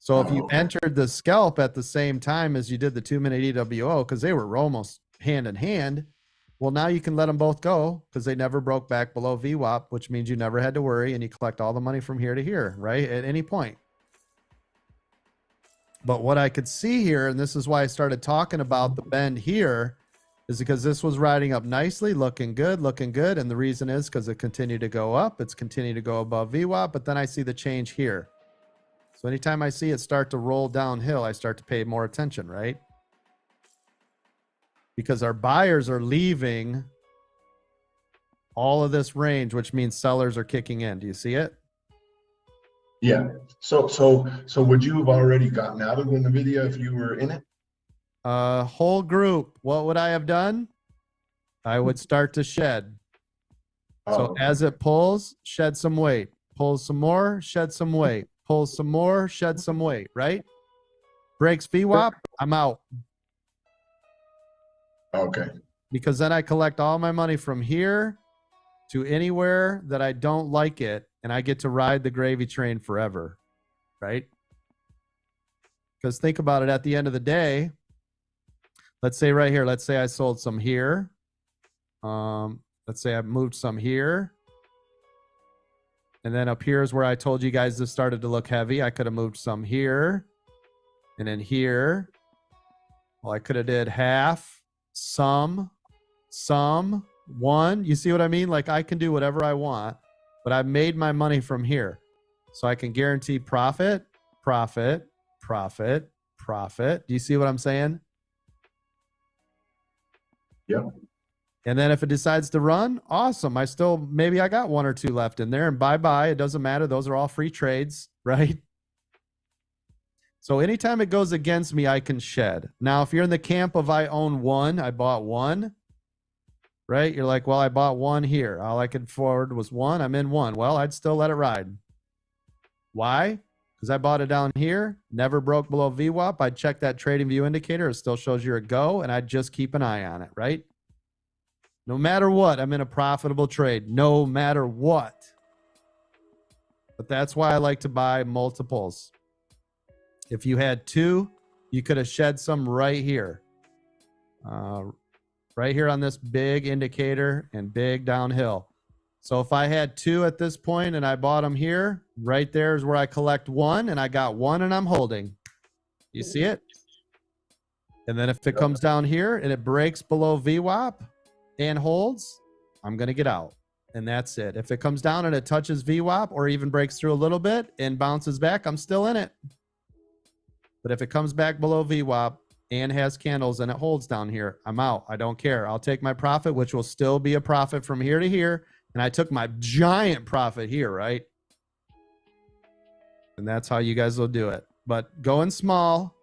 So if you entered the scalp at the same time as you did the 2 minute EWO, because they were almost hand in hand, well, now you can let them both go because they never broke back below VWAP, which means you never had to worry and you collect all the money from here to here, right? At any point. But what I could see here, and this is why I started talking about the bend here, is because this was riding up nicely, looking good. And the reason is because it continued to go up. It's continued to go above VWAP, but then I see the change here. So anytime I see it start to roll downhill, I start to pay more attention, right? Because our buyers are leaving all of this range, which means sellers are kicking in. Do you see it? Yeah. So would you have already gotten out of NVIDIA if you were in it? Whole group, what would I have done? I would start to shed. So okay. as it pulls, shed some weight. Pulls some more, shed some weight. Pulls some more, shed some weight, right? Breaks VWAP, I'm out. Okay. Because then I collect all my money from here to anywhere that I don't like it, and I get to ride the gravy train forever, right? Because think about it, at the end of the day, let's say right here, let's say I sold some here. Let's say I moved some here. And then up here is where I told you guys this started to look heavy. I could have moved some here and then here. Well, I could have did half, some, one. You see what I mean? Like I can do whatever I want, but I've made my money from here. So I can guarantee profit, profit, profit, profit. Do you see what I'm saying? Yep. And then if it decides to run, awesome. Maybe I got one or two left in there and bye-bye. It doesn't matter. Those are all free trades, right? So anytime it goes against me, I can shed. Now, if you're in the camp of I own one, I bought one, right? You're like, well, I bought one here. All I could afford was one. I'm in one. Well, I'd still let it ride. Why? Because I bought it down here, never broke below VWAP. I'd check that trading view indicator. It still shows you're a go, and I'd just keep an eye on it, right? No matter what, I'm in a profitable trade. No matter what. But that's why I like to buy multiples. If you had two, you could have shed some right here. Right here on this big indicator and big downhill. So if I had two at this point and I bought them here, right there is where I collect one, and I got one and I'm holding. You see it? And then if it comes down here and it breaks below VWAP and holds, I'm going to get out. And that's it. If it comes down and it touches VWAP or even breaks through a little bit and bounces back, I'm still in it. But if it comes back below VWAP and has candles and it holds down here, I'm out. I don't care. I'll take my profit, which will still be a profit from here to here. And I took my giant profit here, right? And that's how you guys will do it. But going small,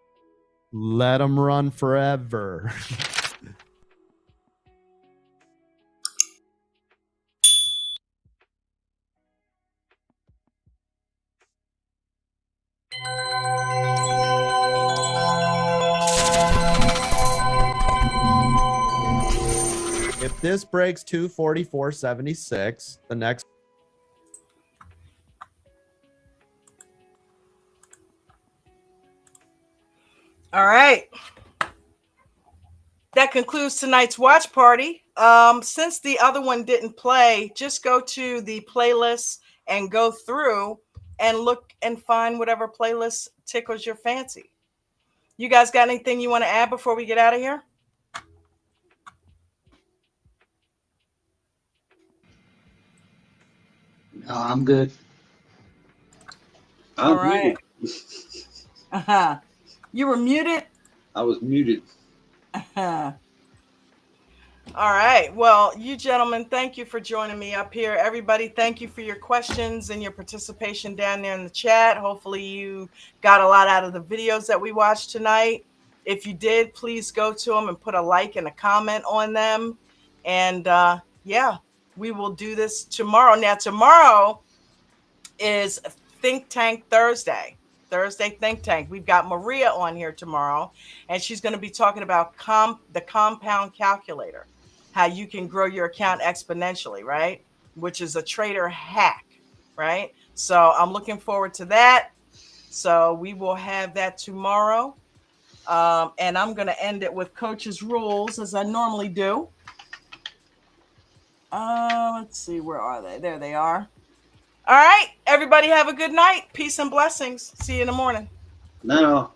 let them run forever. If this breaks 244.76, the next. All right. That concludes tonight's watch party. Since the other one didn't play, just go to the playlist and go through and look and find whatever playlist tickles your fancy. You guys got anything you want to add before we get out of here? No, I'm good. All right. You were muted? I was muted. All All right. Well, you gentlemen, thank you for joining me up here. Everybody, thank you for your questions and your participation down there in the chat. Hopefully you got a lot out of the videos that we watched tonight. If you did, please go to them and put a like and a comment on them. And yeah, we will do this tomorrow. Now, tomorrow is Think Tank Thursday. Think Tank. We've got Maria on here tomorrow, and she's going to be talking about the compound calculator, how you can grow your account exponentially, right? Which is a trader hack, right? So I'm looking forward to that. So we will have that tomorrow. And I'm going to end it with Coach's rules as I normally do. Let's see, where are they? There they are. All right, everybody have a good night. Peace and blessings. See you in the morning. No.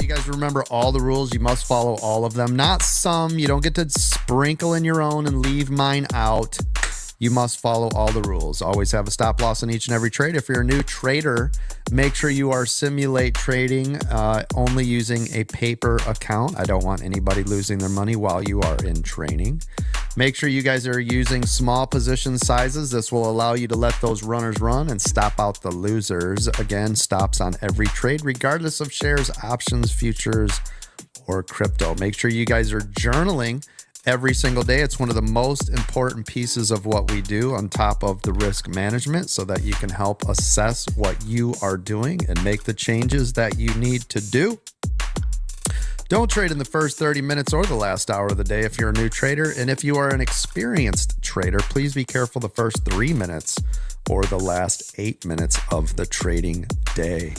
You guys remember all the rules. You must follow all of them. Not some. You don't get to sprinkle in your own and leave mine out. You must follow all the rules. Always have a stop loss in each and every trade. If you're a new trader, make sure you are simulate trading only using a paper account. I don't want anybody losing their money while you are in training. Make sure you guys are using small position sizes. This will allow you to let those runners run and stop out the losers. Again, stops on every trade, regardless of shares, options, futures, or crypto. Make sure you guys are journaling every single day. It's one of the most important pieces of what we do on top of the risk management, so that you can help assess what you are doing and make the changes that you need to do. Don't trade in the first 30 minutes or the last hour of the day if you're a new trader. And if you are an experienced trader, please be careful the first 3 minutes or the last 8 minutes of the trading day.